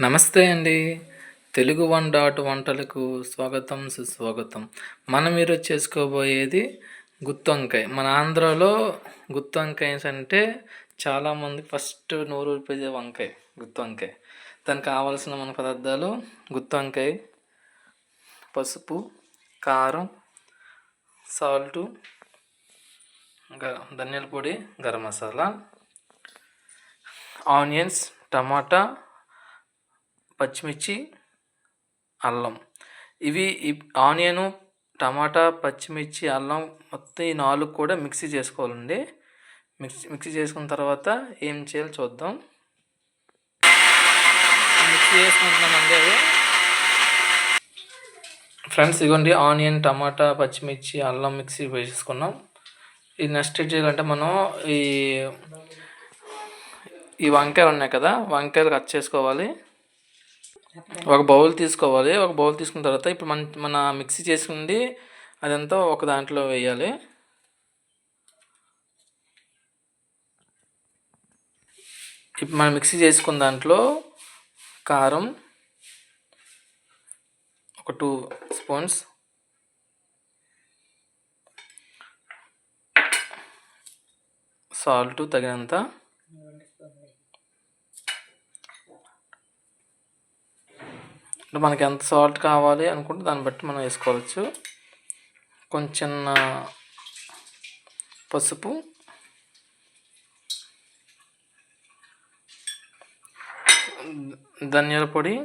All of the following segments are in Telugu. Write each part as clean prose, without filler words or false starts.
నమస్తే అండి. తెలుగు వంటలకు స్వాగతం, సుస్వాగతం. మనం ఈరోజు చేసుకోబోయేది గుత్తొంకాయ. మన ఆంధ్రాలో గుత్తొంకాయస్ అంటే చాలామంది ఫస్ట్ నోరూరిపోయేది వంకాయ, గుత్తొంకాయ. దానికి కావాల్సిన మన పదార్థాలు గుత్తొంకాయ, పసుపు, కారం, సాల్టు, ధనియాల పొడి, గరం మసాలా, ఆనియన్స్, టమాటా, పచ్చిమిర్చి, అల్లం. ఇవి ఆనియను, టమాటా, పచ్చిమిర్చి, అల్లం మొత్తం ఈ 4 కూడా మిక్సీ చేసుకోవాలండి. మిక్సీ చేసుకున్న తర్వాత ఏం చేయాలో చూద్దాం. మిక్సీ చేసుకుంటున్నామండి అవి. ఫ్రెండ్స్ ఇదిగోండి, ఆనియన్, టమాటా, పచ్చిమిర్చి, అల్లం మిక్సీ వేసుకున్నాం. ఇది నెక్స్ట్ ఏం చేయాలంటే మనం ఈ వంకాయలు ఉన్నాయి కదా, వంకాయలు కట్ చేసుకోవాలి. ఒక బౌల్ తీసుకోవాలి. ఒక బౌల్ తీసుకున్న తర్వాత ఇప్పుడు మన మిక్సీ చేసుకుంది అదంతా ఒక దాంట్లో వేయాలి. ఇప్పుడు మనం మిక్సీ చేసుకున్న దాంట్లో కారం ఒక 2 స్పూన్స్, సాల్ట్ తగినంత, మనకి ఎంత సాల్ట్ కావాలి అనుకుంటే దాన్ని బట్టి మనం వేసుకోవచ్చు. కొంచెం పసుపు, ధనియాల పొడి,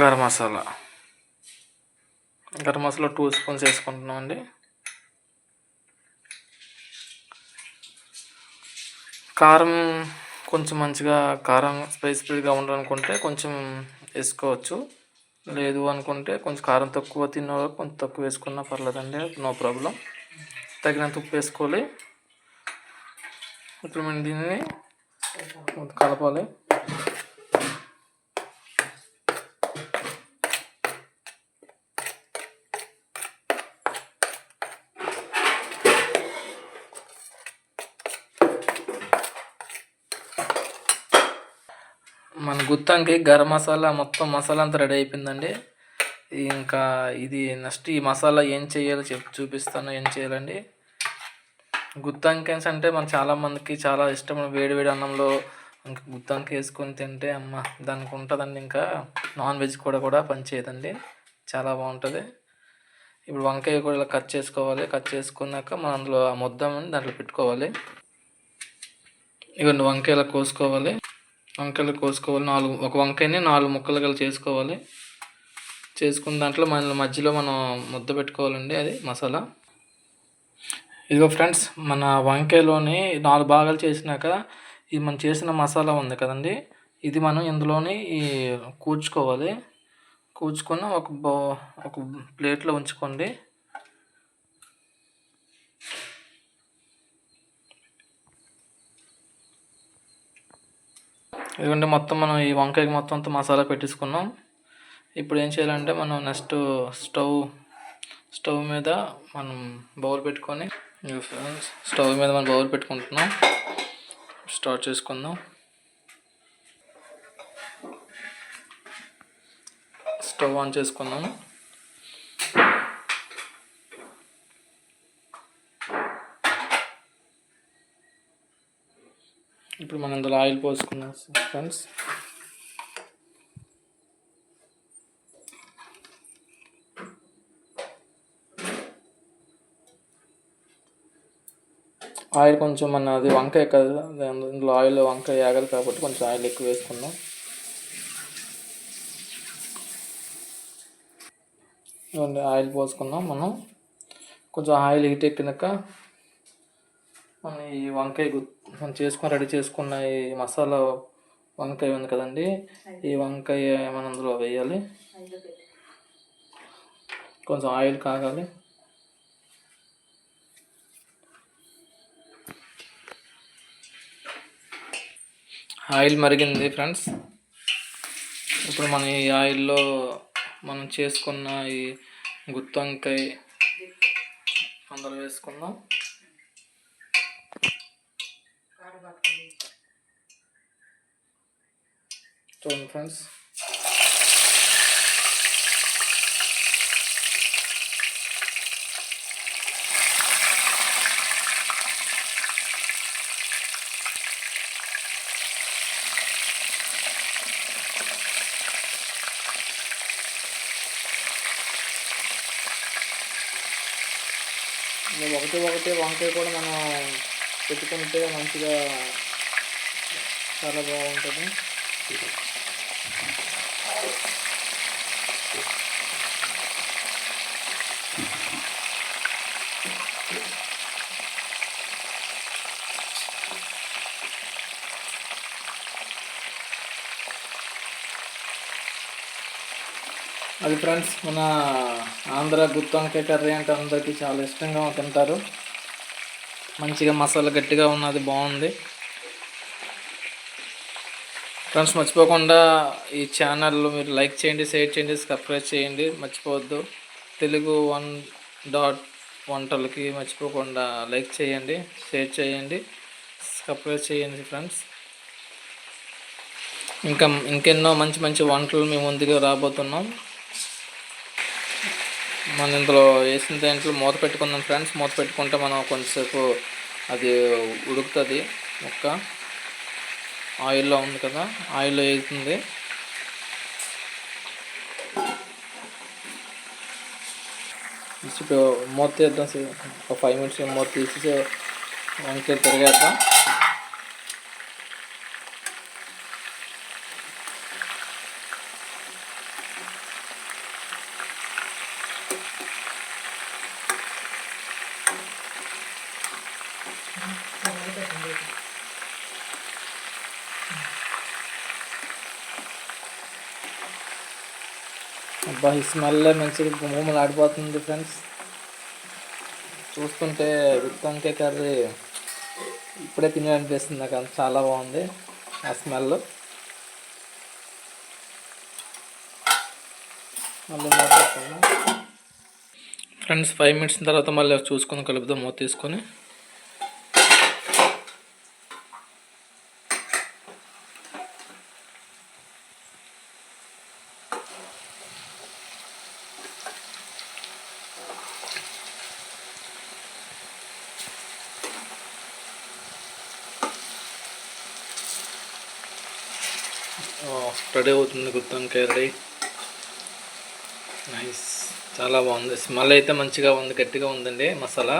గరం మసాలా 2 స్పూన్స్ వేసుకుంటున్నాం అండి. కారం కొంచెం మంచిగా కారం స్పైసీగా ఉండాలనుకుంటే కొంచెం వేసుకోవచ్చు. లేదు అనుకుంటే కొంచెం కారం తక్కువ తిన్న కొంచెం తక్కువ వేసుకున్నా పర్లేదండి, నో ప్రాబ్లం. తగినంత ఉప్పు వేసుకోవాలి. ఇప్పుడు మనం దీన్ని కలపాలి. మన గుత్తంకి గరం మసాలా మొత్తం మసాలా అంతా రెడీ అయిపోయిందండి. ఇంకా ఇది నెక్స్ట్ ఈ మసాలా ఏం చేయాలో చూపిస్తాను. ఏం చేయాలండి, గుత్తంకాయస్ అంటే మన చాలామందికి చాలా ఇష్టం. వేడి వేడి అన్నంలో ఇంకా గుత్తంకాయ వేసుకొని తింటే దానికి ఉంటుందండి. ఇంకా నాన్ వెజ్ కూడా పనిచేయదండి, చాలా బాగుంటుంది. ఇప్పుడు వంకాయ కూడా ఇలా కట్ చేసుకోవాలి. కట్ చేసుకున్నాక మనం అందులో ఆ ముద్ద దాంట్లో పెట్టుకోవాలి. ఇవన్నీ వంకాయలు కోసుకోవాలి. ఒక వంకాయని 4 ముక్కలుగా చేసుకోవాలి. చేసుకున్న దాంట్లో మధ్యలో మనం ముద్ద పెట్టుకోవాలండి, అది మసాలా. ఇదిగో ఫ్రెండ్స్, మన వంకాయలోని 4 భాగాలు చేసినాక ఇది మనం చేసిన మసాలా ఉంది కదండి, ఇది మనం ఇందులోని కూర్చుకోవాలి. కూర్చుకొని ఒక ప్లేట్లో ఉంచుకోండి. ఎందుకంటే మొత్తం మనం ఈ వంకాయకి మొత్తం అంతా మసాలా పెట్టేసుకున్నాం. ఇప్పుడు ఏం చేయాలంటే మనం నెక్స్ట్ స్టవ్ మీద మనం బౌల్ పెట్టుకొని బౌల్ పెట్టుకుంటున్నాం. స్టార్ట్ చేసుకుందాం. స్టవ్ ఆన్ చేసుకుందాం. ఇప్పుడు మనం ఇందులో ఆయిల్ పోసుకున్నాం ఫ్రెండ్స్. ఆయిల్ కొంచెం అది వంకాయ కదా, ఇందులో ఆయిల్ వంకాయ ఆగదు కాబట్టి కొంచెం ఆయిల్ ఎక్కువ వేసుకుందాం. ఆయిల్ పోసుకుందాం. మనం కొంచెం ఆయిల్ హీట్ ఎక్కినాక మనం ఈ వంకాయ మనం రెడీ చేసుకున్న ఈ మసాలా వంకాయ ఉంది కదండి, ఈ వంకాయ మనం అందులో వేయాలి. కొంచెం ఆయిల్ కాగాలి. ఆయిల్ మరిగింది ఫ్రెండ్స్. ఇప్పుడు మనం ఈ ఆయిల్లో మనం చేసుకున్న ఈ గుత్తి వంకాయ అందులో వేసుకుందాం. చూడండి ఫ్రెండ్స్, ఒకటి వంకాయ కూడా మనం పెట్టుకుంటే మంచిగా చాలా బాగుంటుంది. అది ఫ్రెండ్స్, మన ఆంధ్ర గుత్తి వంకాయ కర్రీ అంటే అందరికీ చాలా ఇష్టంగా తింటారు. మంచిగా మసాలా గట్టిగా ఉన్నది, బాగుంది ఫ్రెండ్స్. మర్చిపోకుండా ఈ ఛానల్ మీరు లైక్ చేయండి, షేర్ చేయండి, సబ్స్క్రైబ్ చేయండి, మర్చిపోవద్దు. తెలుగు వంటలకి మర్చిపోకుండా లైక్ చేయండి, షేర్ చేయండి, సబ్స్క్రైబ్ చేయండి ఫ్రెండ్స్. ఇంకెన్నో మంచి మంచి వంటలు మేము ముందుగా రాబోతున్నాం. మనం ఇందులో వేసిన దాంట్లో మూత పెట్టుకుందాం ఫ్రెండ్స్. మూత పెట్టుకుంటే మనం కొంచెంసేపు అది ఉడుకుతుంది. ముక్క ఆయిల్లో ఉంది కదా, ఆయిల్లో వేగుతుంది. ఇప్పుడు మూత తీద్దాం. ఒక 5 minutes మూత తీసి వంకాయ తిరిగేద్దాం. అబ్బా, ఈ స్మెల్ మంచిగా గుమ్మలు ఆడిపోతుంది ఫ్రెండ్స్. చూస్తుంటే గుత్తి వంకాయ కర్రీ ఇప్పుడే తినాలనిపిస్తుంది నాకు. అంత చాలా బాగుంది ఆ స్మెల్. మళ్ళీ మూత ఫ్రెండ్స్, 5 minutes తర్వాత మళ్ళీ చూసుకొని కలుపుదాం మూత తీసుకొని. రెడీ అవుతుంది గుత్తి వంకాయ రెడీ. నైస్, చాలా బాగుంది. స్మెల్ అయితే మంచిగా ఉంది, గట్టిగా ఉందండి మసాలా.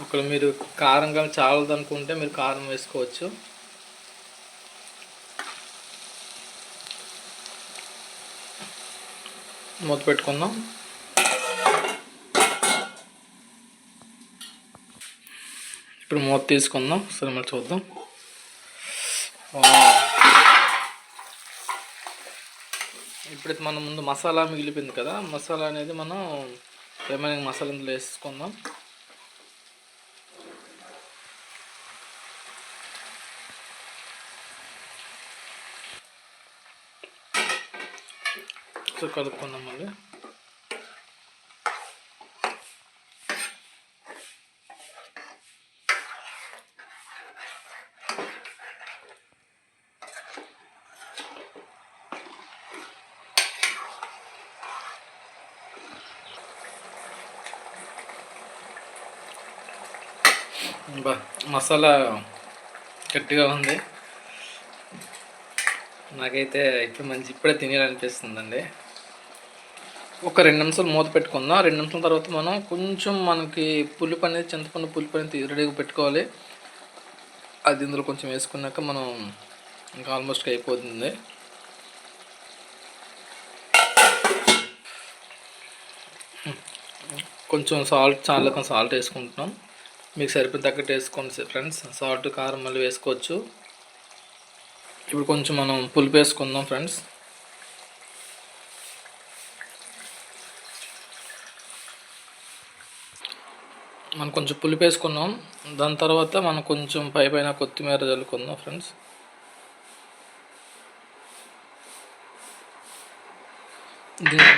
ఒకవేళ మీరు కారంగా చాలదు అనుకుంటే మీరు కారం వేసుకోవచ్చు. మూత పెట్టుకుందాం. ఇప్పుడు మూత తీసుకుందాం, సరే మళ్ళీ చూద్దాం. ఇప్పుడైతే మనం ముందు మసాలా మిగిలిపోయింది కదా, మసాలా అనేది మనం ఏమైనా మసాలా ఇందులో వేసుకుందాం. సో కలుపుకుందాం మళ్ళీ. మసాలా గట్టిగా ఉంది. నాకైతే ఇప్పుడే తినాలనిపిస్తుందండి. ఒక 2 నిమిషాలు మూత పెట్టుకుందాం. 2 నిమిషాల తర్వాత మనం కొంచెం మనకి పులుపు అనేది, చింతపండు పులుపు అనేది రెడీగా పెట్టుకోవాలి. అది ఇందులో కొంచెం వేసుకున్నాక మనం ఇంకా ఆల్మోస్ట్ అయిపోతుంది. కొంచెం సాల్ట్ వేసుకుంటున్నాం. మీకు సరిపోయిన తగ్గట్టు వేసుకోండి ఫ్రెండ్స్. సాల్ట్, కారం మళ్ళీ వేసుకోవచ్చు. ఇప్పుడు కొంచెం మనం పులుపు వేసుకుందాం ఫ్రెండ్స్. మనం కొంచెం పులుపు వేసుకున్నాం. దాని తర్వాత మనం కొంచెం పైన కొత్తిమీర చల్లుకుందాం ఫ్రెండ్స్.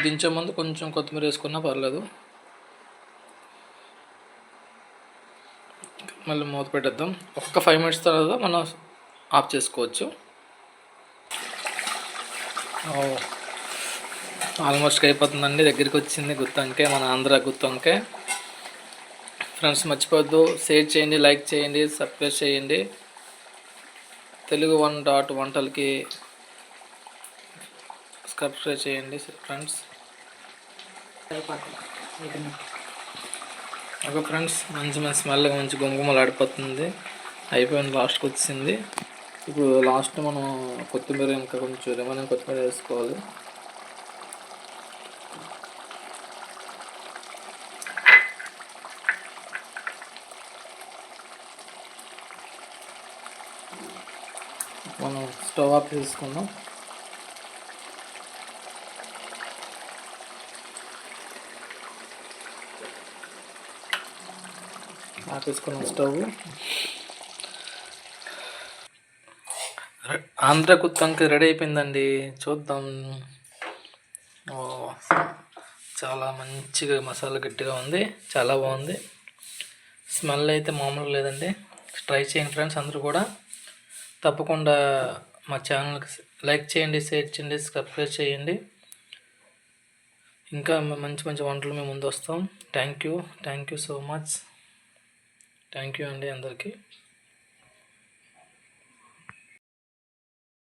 దించే ముందు కొంచెం కొత్తిమీర వేసుకున్నా పర్లేదు. మళ్ళీ మూత పెట్టేద్దాం. ఒక్క 5 మినిట్స్ తర్వాత మనం ఆఫ్ చేసుకోవచ్చు. ఆల్మోస్ట్ అయిపోతుందండి, దగ్గరికి వచ్చింది గుత్తొంకాయ, మన ఆంధ్ర గుత్తొంకాయ. ఫ్రెండ్స్ మర్చిపోవద్దు, షేర్ చేయండి, లైక్ చేయండి, సబ్స్క్రైబ్ చేయండి. తెలుగు 1 వంటలకి సబ్స్క్రైబ్ చేయండి ఫ్రెండ్స్. ఓకే ఫ్రెండ్స్, మంచి స్మెల్, మంచి గుమగుమలు ఆడిపోతుంది. అయిపోయింది, లాస్ట్కి వచ్చింది. ఇప్పుడు లాస్ట్ మనం కొత్తిమీర, ఇంకా కొంచెం రిమైనింగ్ కొత్తిమీర వేసుకోవాలి. మనం స్టవ్ ఆఫ్ చేసుకుందాం. ఆపేసుకున్నాం స్టవ్. ఆంధ్ర గుత్తొంకాయ రెడీ అయిపోయిందండి, చూద్దాం. చాలా మంచిగా మసాలా గట్టిగా ఉంది, చాలా బాగుంది. స్మెల్ అయితే మామూలుగా లేదండి. ట్రై చేయండి ఫ్రెండ్స్, అందరూ కూడా. తప్పకుండా మా ఛానల్కి లైక్ చేయండి, షేర్ చేయండి, సబ్స్క్రైబ్ చేయండి. ఇంకా మంచి మంచి వంటలు మేము ముందు వస్తాం. Thank you so much. Thank you అండి అందరికీ.